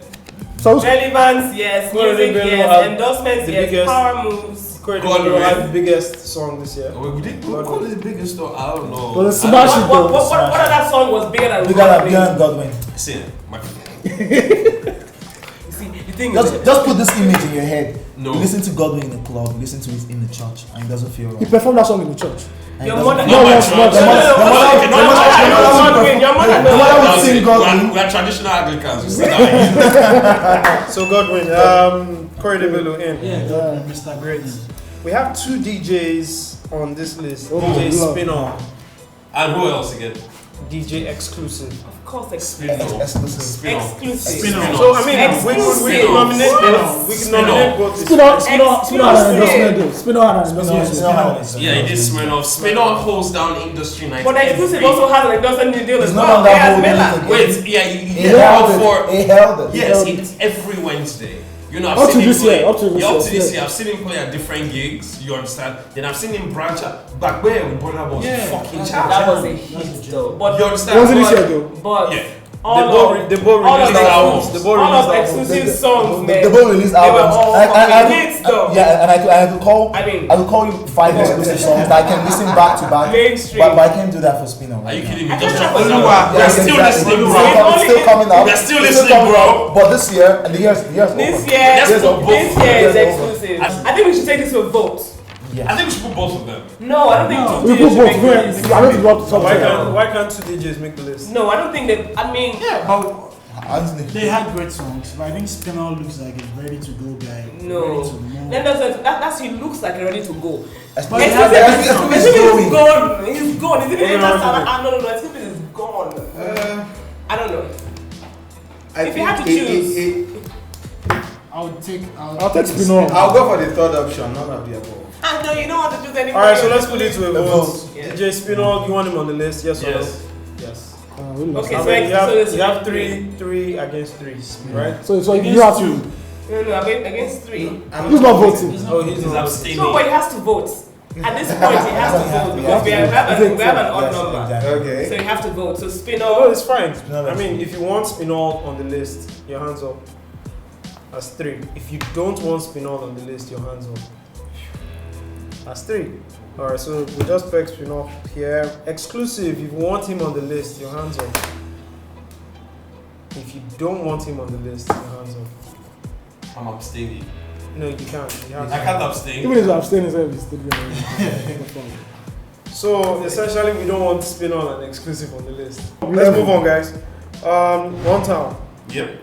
S6: So
S3: Relevance, yes.
S1: Well,
S3: Music,
S1: they will
S3: yes.
S1: have
S3: Endorsements,
S1: the
S3: yes.
S1: biggest-
S3: Power moves.
S1: Corey
S4: God
S1: Bello
S4: willing.
S1: had the biggest song this year.
S4: We did call this biggest store. I don't know.
S6: Well, it's smash it
S3: What
S6: though.
S3: other song was bigger than
S5: You gotta
S3: Godwin?
S5: Godwin.
S4: See, my
S3: You see, the thing is,
S5: Just put this image in your head.
S4: No.
S5: You listen to Godwin in the club, you listen to it in the church, and it doesn't feel
S6: He
S5: right.
S6: performed that song in the church.
S5: And it
S3: your
S5: doesn't
S3: mother.
S5: feel
S4: No,
S5: right.
S4: my church.
S3: Your mother.
S5: The mother would sing Godwin.
S4: We are traditional Anglicans. We sit down.
S1: So Godwin, Corey Bello in.
S2: Yeah, Mr. Great.
S1: We have two DJs on this list.
S6: Oh,
S1: DJ
S6: Lord.
S1: Spinner,
S4: And who else again?
S1: DJ Exclusive.
S3: course, exclusive.
S5: Exclusive.
S3: Exclusive.
S1: So I mean, we could nominate both. We could nominate both.
S2: Spin-off.
S9: Yeah, it is Smirnoff. Smirnoff holds down industry night.
S3: But exclusive also has an endorsement deal as
S5: It's
S3: well.
S5: not
S3: It has
S5: on that
S3: Mela.
S5: whole
S9: Wait, yeah,
S5: He held it.
S9: Yes, it's every Wednesday. You know,
S6: Up
S9: I've
S6: to
S9: seen him
S6: this
S9: play.
S6: year, up to this
S9: Yeah, up to
S6: year,
S9: this
S6: yeah.
S9: year. I've seen him play at different gigs. You understand? Then I've seen him branch out. Back where with Burna was fucking chat.
S3: That was a hit though. But
S9: You understand?
S6: Wasn't this year though?
S3: But
S9: Yeah.
S3: all of
S1: They both
S3: all of
S1: released albums. They both
S3: all of
S1: released albums.
S3: exclusive songs, man.
S5: The both released
S3: They were
S5: albums.
S3: all fucking hits though.
S5: Yeah, and I could call.
S3: I mean,
S5: I could call you 5 exclusive songs that I can listen back to back.
S3: Mainstream.
S5: But I can't do that for Spino.
S9: Are you kidding me?
S3: I
S9: Just
S3: can't
S9: drop
S3: remember.
S9: Oluwa.
S5: Yeah,
S9: We're still
S5: exactly.
S9: listening,
S5: It's
S9: bro.
S5: still coming out.
S9: We're still
S5: It's
S9: listening,
S5: coming
S9: bro.
S5: out. But this year, and the year's
S3: This
S5: over.
S3: year
S9: Let's
S5: Year's
S9: put
S5: over.
S3: this year is
S5: Year's over.
S3: exclusive. I think we should take this to a vote.
S5: Yeah.
S9: I think we should put both of them.
S3: No, I don't think
S6: We
S3: two
S6: put
S3: DJs should
S6: both.
S3: make the list.
S6: I don't think we have to
S1: Why can't two DJs make the list?
S3: No, I don't think that. I mean,
S2: Yeah, but
S5: Anthony.
S2: they had great songs. But I think Spinall looks like a ready to go guy.
S3: no.
S2: Ready to move.
S3: That's he looks like ready to go.
S2: But
S3: Exclusive
S2: yeah,
S3: is
S5: going.
S3: gone. He's gone. He's even
S1: No,
S3: entered
S1: no, no.
S3: Salah. No, exclusive is gone. I don't know. If you had to choose.
S2: I'll take
S6: Spinall.
S7: I'll go for the third option, none of the above.
S3: No, you don't want to choose anyone.
S1: Alright, so let's put it to a
S5: A
S1: vote.
S5: vote.
S3: Yeah.
S1: DJ Spinall, you want him on the list? Yes or no?
S9: Yes.
S1: Yes.
S3: Okay,
S1: I
S3: so
S1: mean, you have
S3: it's
S1: three against three, right?
S6: So you have to.
S3: No, against three.
S6: Who's not voting?
S1: Oh, he's
S9: He's
S1: not.
S9: abstaining.
S3: No, but he has to vote. At this point, he has to vote because we have an odd number.
S7: Okay.
S3: So you have to vote. So
S1: No,
S3: Spinall.
S1: it's fine.
S5: Spinall
S1: I
S5: is-
S1: mean, if you want Spinall on the list, your hands up. That's 3. If you don't want Spinall on the list, your hands up. That's 3. Alright, so we just peg Spinall here. Exclusive, if you want him on the list, your hands up. If you don't want him on the list, your hands up.
S9: I'm abstaining.
S1: No, you can't. You have
S9: I
S1: to.
S9: can't abstain.
S6: Even if you abstain, it's still
S1: So essentially, we don't want Spinall and exclusive on the list. Let's move on, guys. One town.
S9: Yep.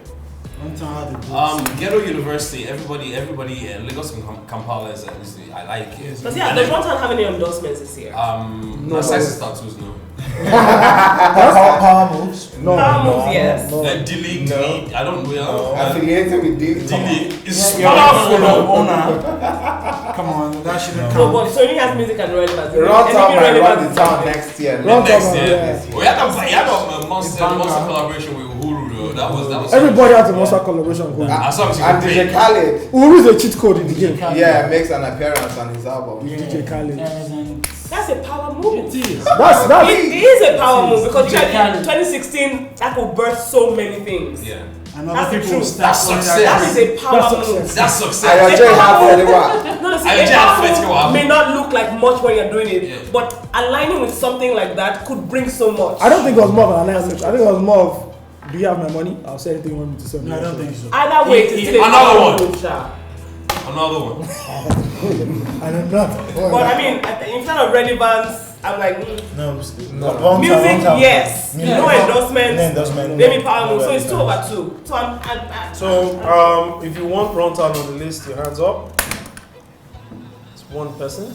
S2: One time had the
S9: Ghetto University. Everybody. Lagos and Kampala is I like it.
S3: Does One Town have any endorsements this year?
S9: No size tattoos, no.
S5: Power moves.
S3: Power moves, yes.
S9: Delete.
S7: No.
S9: I don't know.
S7: Affiliated with D.
S9: Delete. It's
S2: You're
S9: powerful.
S2: not owner. Come on, that shouldn't
S3: No,
S2: count.
S3: but Sony has music and relevance.
S7: Round town might run
S3: relevance
S7: the
S3: is
S7: town
S3: something.
S7: next year.
S6: Round
S9: Next
S6: town,
S9: year.
S6: yeah.
S9: We had a monster collaboration with Uhuru though. That was.
S6: Everybody has a monster collaboration going.
S9: As long as you
S7: And
S9: can
S7: DJ
S9: pay.
S7: Khaled,
S6: Who is a cheat code in the game?
S7: yeah, makes an appearance on his album.
S6: DJ Khaled.
S3: That's a power move.
S2: It is.
S6: That's
S3: It is a power move because
S2: DJ
S3: in
S2: Khaled.
S3: 2016 that could birth so many things.
S9: Yeah.
S2: And
S3: That's
S2: other
S3: the
S2: people
S3: truth.
S2: start
S9: That's
S2: calling
S9: success.
S3: That is a power
S6: That's
S3: move.
S6: success.
S9: That's
S7: I
S9: success.
S7: enjoy half for the one.
S3: No, see,
S9: I
S3: a
S9: just
S3: power
S9: flex go
S3: move may not look like much when you're doing it,
S9: Yeah.
S3: but aligning with something like that could bring so much.
S6: I don't think it was more of an analysis. I think it was more of, do you have my money? I'll say anything you want me to say.
S2: No, I don't think so.
S3: Either way, it's still a
S9: Another
S3: power
S9: one.
S3: move, sha.
S9: Another one.
S6: I don't know.
S3: But I mean, instead of relevance, I'm like,
S5: No,
S3: music, yes.
S5: Music.
S3: No endorsement.
S5: No endorsement.
S3: Maybe power move. So
S5: No
S3: it's 2/2. So I'm
S1: So, if you want Round Town on the list, your hands up. It's one person.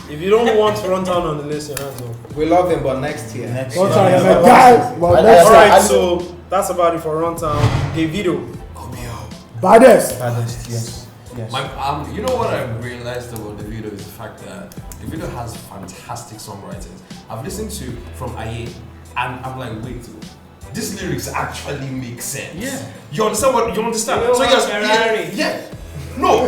S1: If you don't want Round Town on the list, your hands up.
S7: We love him, but next year.
S5: Next
S6: Don't
S5: year.
S6: try to make guys. But next
S1: Alright,
S6: year,
S1: so that's about it for Round Town. Davido.
S6: baddest.
S5: Yes. Yes.
S9: You know what I realized about the video is the fact that the video has fantastic songwriters. I've listened to from Aye, and I'm like, wait, this lyrics actually make sense.
S2: Yeah.
S9: You understand what you understand?
S3: You know
S9: So
S3: what,
S9: yes,
S3: Ferrari?
S9: yeah. No.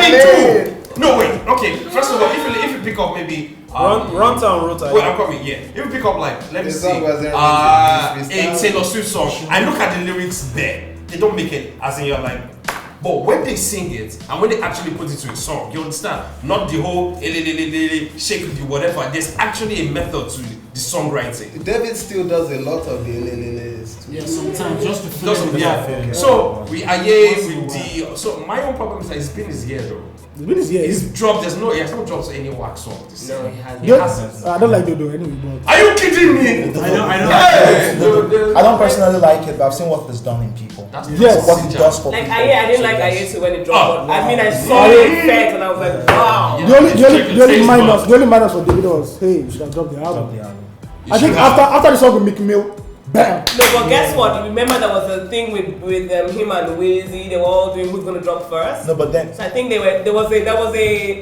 S9: They do. No, wait. Okay. First of all, if you pick up maybe.
S1: Round Town wrote
S9: Wait, I'm coming. Yeah. If you pick up like, let me
S7: The
S9: see.
S7: song was there,
S9: A
S7: freestyle.
S9: Taylor Swift song. I look at the lyrics there. They don't make it as in you're like. But when they sing it and when they actually put it to a song, you understand? Not the whole shake the whatever. There's actually a method to the songwriting.
S7: David still does a lot of the list.
S2: Yeah, sometimes just to feel
S9: Just,
S2: it.
S9: yeah. So we are here with the. So my own problem is that it's been his year though.
S6: The minute is here.
S9: He's dropped. He has not dropped any wax song this year.
S3: No, he hasn't.
S9: He hasn't.
S6: I don't like Dodo anyway, but
S9: Are you kidding me?
S2: I know.
S9: Yeah.
S5: I don't personally like it, but I've seen what it's done in people.
S9: That's
S6: Yes.
S5: What it does for
S3: Like
S5: people.
S3: I didn't like Ayesu when it dropped. But I mean, I saw the effect and I was like, wow.
S9: Yeah.
S6: the only
S9: Facebook.
S6: minus for Davido was, hey, you should have dropped the album. I think after the song with Mickey Mill, bam.
S3: No, but guess what? You remember there was a thing with him and Wheezy. They were all doing who's gonna drop first.
S5: No, but then.
S3: So I think there was a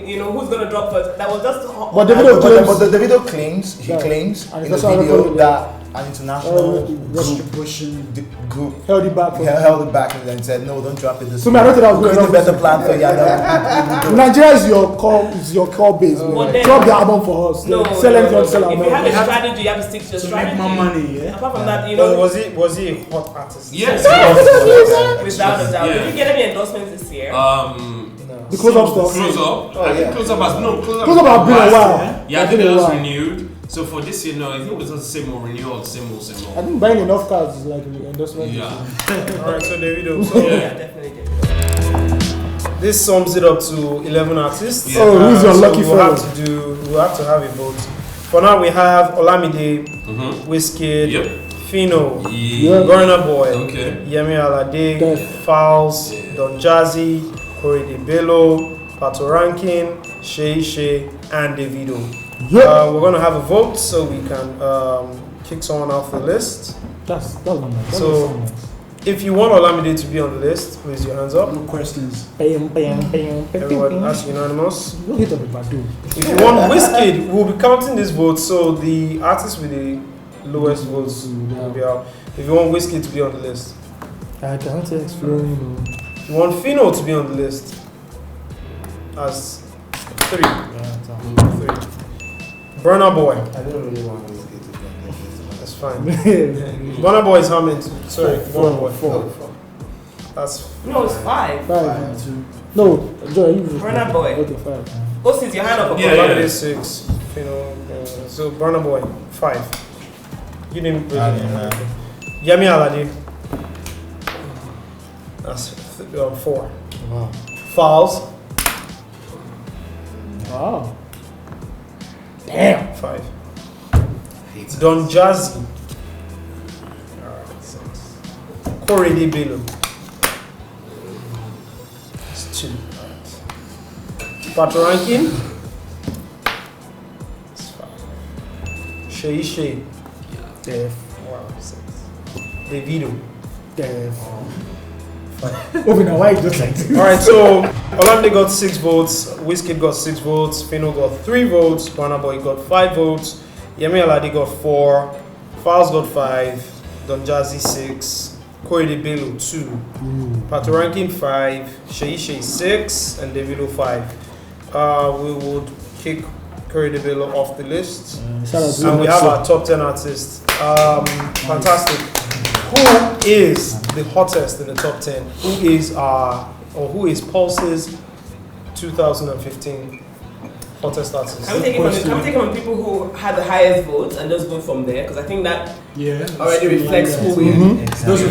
S3: who's gonna drop first. That was just.
S5: But the video claims in the video that an international group held it back and then said no, don't drop it this way.
S6: So I don't think that was
S5: good. A better plan for you.
S6: Nigeria is your core base. Drop the album for us.
S3: No,
S6: sell it on sell.
S3: If you have a strategy, you have to stick to your strategy.
S2: Make more money. Yeah.
S3: Apart from that,
S1: was he a hot artist?
S9: Yes.
S3: Without a doubt. Did you get any endorsements this year?
S6: The close-up stuff.
S9: Close-up. I think close-up has
S6: Close-up has been a while.
S9: Yeah, I think it was renewed. So for this year, no, I think it was just the same old renewal, same old.
S6: I think buying enough cards is like an endorsement.
S9: Yeah.
S1: Alright, so Davido.
S3: So yeah, definitely Davido.
S1: This sums it up to 11 artists.
S6: Yeah. Oh, who's your lucky
S1: fellow? We'll have to have a vote. For now, we have Olamide, Wizkid, Fino, Burna Boy, Yemi Alade, Falz, Don Jazzy, Korede Bello, Pato Rankin, Shay, and Davido. We're going to have a vote so we can kick someone off the list.
S6: That's not nice.
S1: So, if you want Olamide to be on the list, please your hands up.
S2: No questions.
S1: Everyone, that's unanimous.
S6: Don't hit up with Badu.
S1: If you want Wizkid, we'll be counting this vote, so the artist with the lowest votes will be out. If you want Wizkid to be on the list,
S6: I can't explore.
S1: if you want Fino to be on the list, as 3. Burna Boy.
S7: I don't really want to get to them.
S1: That's fine. Burna Boy is how many? Sorry, Burna Boy. 4. That's
S3: no, it's 5.
S6: 5. No, Joy, you.
S3: Burna Boy.
S6: Okay, 5.
S3: Go since your hand up.
S1: Yeah, 6. So Burna Boy 5. You didn't. Yemi Alade. That's 4.
S6: Wow.
S1: Falz.
S6: Wow. Damn.
S1: 5. Don Jazzy. Alright, 6. Korede Bello. That's 2. Pato Rankin. That's 5. Shay.
S6: Def.
S1: Wow, 6. Davido.
S6: Def. 5. Obinna, why you just like this?
S1: Alright, so Olamide got 6 votes, Wizkid got 6 votes, Fino got 3 votes, Burna Boy got 5 votes, Yemi Alade got 4, Falz got 5, Don Jazzy 6, Korede Bello 2, Pato Rankin 5, Shay 6, and Davido 5. We would kick Korede Bello off the list, and we have our top 10 artists. Fantastic. Who is the hottest in the top 10? Who is Pulse's 2015 hottest artist?
S3: Can we take it from people who had the highest votes and just go from there? Because I think that already reflects who we are.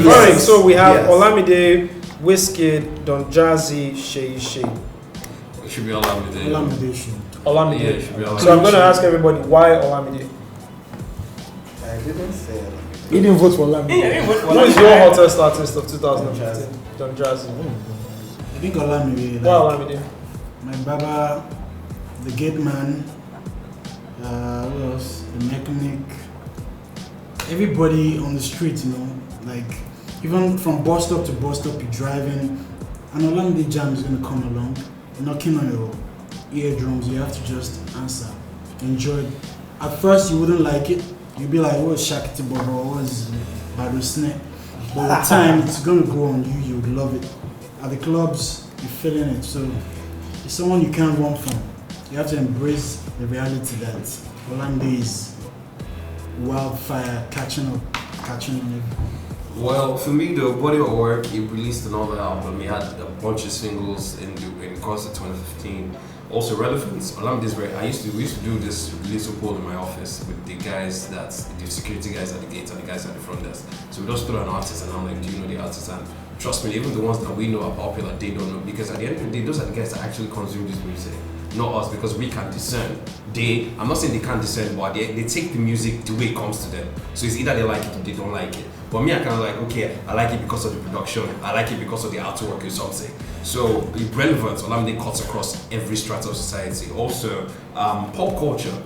S1: Alright, so we have Olamide, Wizkid, Don Jazzy, Shay.
S9: It should be Olamide.
S1: Olamide.
S9: Yeah, it should be Olamide.
S1: So I'm going to ask everybody, why Olamide?
S7: I didn't say it.
S6: He didn't vote for Olamide.
S1: Who is your hottest artist of 2015? Don Jazzy.
S2: I think Olamide.
S1: Why Olamide?
S2: My Baba, the gate man, who else? The mechanic. Everybody on the street, like even from bus stop to bus stop, you're driving, and Olamide Jam is gonna come along, knocking on your eardrums. You have to just answer, enjoy it. At first, you wouldn't like it. You'd be like, what's Shakti Bobo, what's Barusne? But with time, it's going to grow on you, you would love it. At the clubs, you're feeling it. So it's someone you can't run from. You have to embrace the reality that Olamide is wildfire, catching on everything.
S9: Well, for me, the body of work, he released another album. He had a bunch of singles in the course of 2015. Also relevance. We used to do this little poll in my office with the guys the security guys at the gate and the guys at the front desk. So we just throw an artist and I'm like, do you know the artist? And trust me, even the ones that we know are popular, they don't know, because at the end of the day, those are the guys that actually consume this music, not us, because we can discern. I'm not saying they can't discern, but they take the music the way it comes to them. So it's either they like it or they don't like it. But me, I kind of like, okay, I like it because of the production, I like it because of the artwork or something. So the relevance, Olamide cuts across every strata of society. Also, pop culture,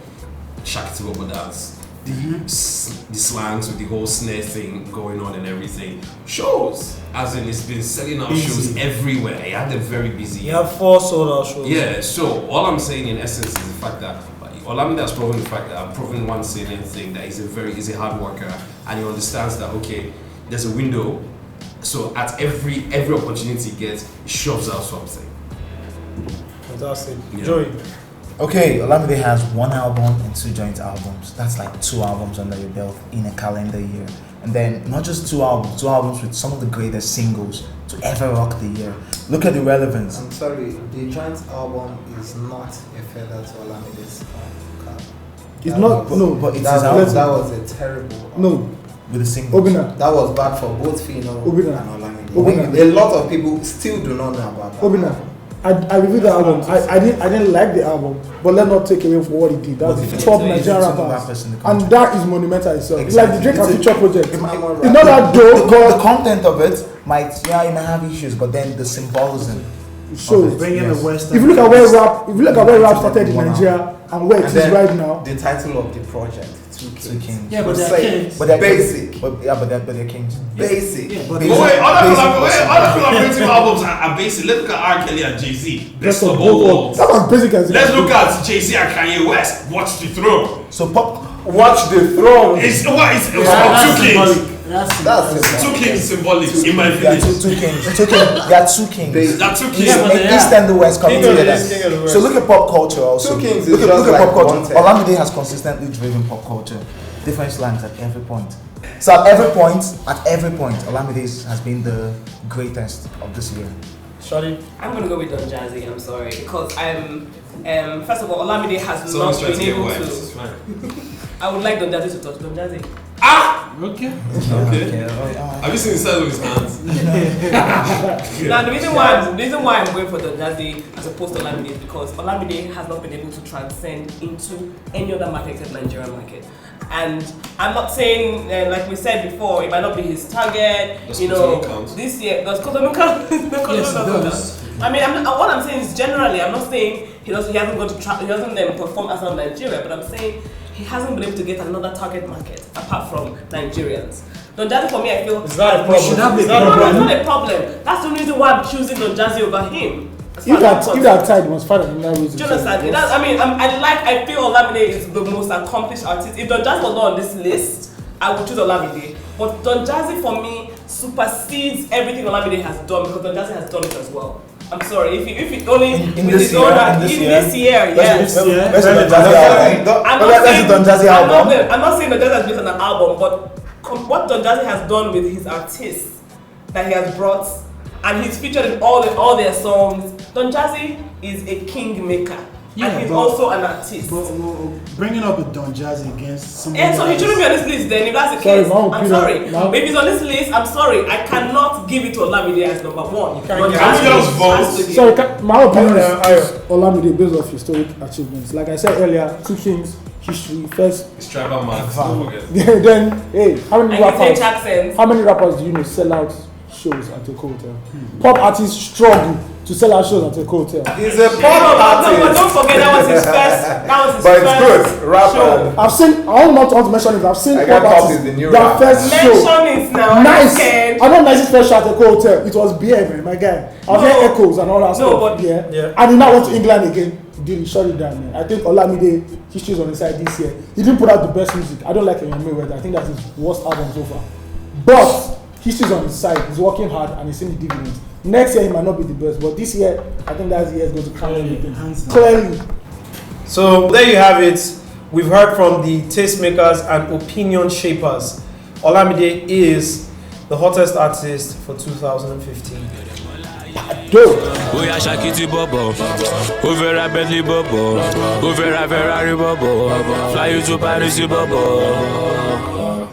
S9: Shakti Bobo dance. the slangs with the whole snare thing going on and everything. Shows, as in, it's been selling out shows everywhere. He had a very busy year.
S1: You have 4 sold out shows.
S9: Yeah, so all I'm saying in essence is the fact that Olamide has proven the fact that I've proven one salient thing, that he's a hard worker, and he understands that, okay, there's a window, so at every opportunity he gets, he shoves out something.
S1: Fantastic.
S9: Yeah.
S1: Joey.
S5: Okay, Olamide has 1 album and 2 joint albums. That's like 2 albums under your belt in a calendar year. And then not just 2 albums with some of the greatest singles to ever rock the year. Look at the relevance.
S7: I'm sorry, the joint album is not a feather to Olamide's cap.
S6: It's not, no.
S5: But it's
S7: That
S5: his album
S7: was a terrible album.
S6: No,
S5: with the singles.
S6: Obinna.
S7: That was bad for both Fino
S6: Obinna.
S7: and Olamide.
S6: Obinna.
S7: A lot of people still do not know about that.
S6: Obinna. I reviewed the album. I didn't like the album, but let's not take away from what he did. That's the top Nigerian rappers, and that is monumental itself. Exactly. It's like the Drake and Future project. It's not that dope, but
S5: the content of it might, you may have issues, but then the symbolism.
S6: So
S2: bringing the Western.
S6: if you look at where rap started in Nigeria and where it is right now,
S7: the title of the project, Two Kings.
S2: Yeah, but they're kings.
S5: But they're
S7: basic.
S5: But they're kings.
S7: Basic.
S2: Yeah, but
S9: Other collaborative albums are basic. Let's look at R. Kelly and Jay-Z. Best of both worlds.
S6: that was basic as
S9: Let's look at Jay-Z and Kanye West. Watch the Throne.
S5: So pop.
S7: Watch the Throne.
S9: It's about two kings.
S7: That's
S9: Two kings symbolic in my
S5: There are
S9: village.
S5: two kings. There are 2 kings.
S9: There are 2 kings.
S5: East and the West coming
S1: King of the
S5: together.
S1: East, King of the West.
S5: So look at pop culture also.
S7: 2 Kings is
S5: Look
S7: just
S5: at
S7: like
S5: pop culture.
S7: wanted.
S5: Olamide has consistently driven pop culture. Different slangs at every point. So at every point, Olamide has been the greatest of this year.
S1: Shawty.
S3: I'm gonna go with Don Jazzy. I'm sorry, because first of all, Olamide has
S9: Someone's
S3: not
S9: trying
S3: been
S9: to get
S3: able
S9: wives.
S3: to.
S9: It's fine.
S3: I would like Don Jazzy to touch Don Jazzy.
S2: Okay.
S9: Okay. Have you seen the size of his hands?
S3: Now the reason why I'm going for Don Jazzy as opposed to Olamide is because Olamide has not been able to transcend into any other market except Nigerian market. And I'm not saying, like we said before, it might not be his target.
S9: Does
S3: you know,
S9: Cotonou count?
S3: this year does Cotonou count? No, Cotonou
S2: Yes, it
S3: doesn't
S2: does.
S3: count. I mean, what I'm saying is generally, I'm not saying he hasn't gone to he hasn't performed outside of Nigeria, but I'm saying he hasn't been able to get another target market apart from Nigerians. Don Jazzy for me, I feel
S1: It's not a problem.
S2: should have
S1: It's
S2: a
S1: not a
S3: no, it's
S1: problem.
S3: not a problem. That's the reason why I'm choosing Don Jazzy over him. As
S6: if
S3: far as I'm concerned.
S6: that tied was fine, then that was.
S3: Do you understand? I feel Olamide is the most accomplished artist. If Don Jazzy was not on this list, I would choose Olamide. But Don Jazzy for me supersedes everything Olamide has done because Don Jazzy has done it as well. I'm sorry, if it only
S5: In
S3: with
S5: this
S3: his own
S5: year,
S3: hand,
S5: in
S3: in
S5: this
S3: this year, yes.
S5: Let's Don Jazzy album.
S3: I'm not saying Don Jazzy has based on an album, but what Don Jazzy has done with his artists that he has brought, and he's featured in all their songs. Don Jazzy is a kingmaker, and he's also an artist.
S2: But bringing up with Don Jazzy against somebody.
S3: And so he shouldn't be on this list then, if that's the case. I'm sorry. If he's on this list, I'm sorry. I cannot give it to Olamide as number 1.
S1: can't give
S9: it to us.
S6: Sorry, my opinion is Olamide based off historic achievements. Like I said earlier, 2 Kings, history first.
S9: It's tribal marks. Don't forget.
S6: Then, hey, how many rappers do you know sell out shows at a hotel? Pop artists struggle to sell out shows at a hotel.
S7: He's a pop
S3: But
S7: artist.
S3: don't forget that was his first.
S7: But it's good. Rapper.
S3: show.
S6: I've seen. I don't want to mention it. I've seen
S7: I
S6: pop
S7: got copies
S6: artists.
S7: the new
S6: Their
S7: rap.
S6: first show.
S3: Mention it now.
S6: Nice.
S3: Okay.
S6: I know Nice's first show at a hotel. It was beer, man, my guy. I was hearing echoes and all that stuff.
S3: but
S6: Yeah. And he now went to England again. Did he shut it down, man? I think Olamide, history is on his side this year. He didn't put out the best music. I don't like Akinyemi Ayinoluwa Esq. I think that's his worst album so far. But history is on his side. He's working hard and he's seeing the dividends. Next year he might not be the best, but this year I think that's the year he's going to crown everything. Clearly.
S1: So there you have it. We've heard from the tastemakers and opinion shapers. Olamide is the hottest artist for 2015.
S10: We are Shakiti Bobo, over a Bentley Bobo, over a Ferrari Bobo, fly you to Paris Bobo.